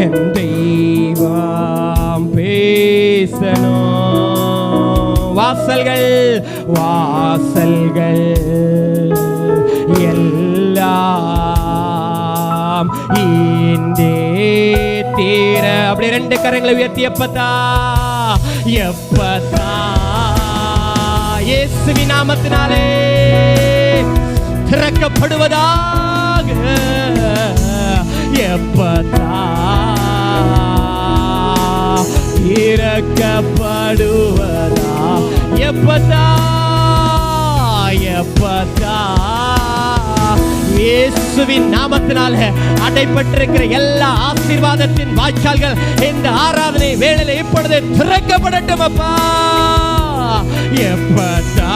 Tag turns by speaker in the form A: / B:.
A: என் தெய்வம் பேசணும். வாசல்கள் வாசல்கள் எல்லாம் இன்றே தீர. அப்படி ரெண்டு கரங்களை உயர்த்தி எப்பதா எப்பதா இயேசுவின் நாமத்தினாலே திறக்கப்படுவதாக. எப்பதா திறக்கப்படுவதா. எப்பதா எப்பதா இயேசுவின் நாமத்தினால அடைபட்டிருக்கிற எல்லா ஆசீர்வாதத்தின் வாய்க்கால்கள் இந்த ஆராதனை வேளையில இப்பொழுது திறக்கப்படட்டும் அப்பா. எப்பதா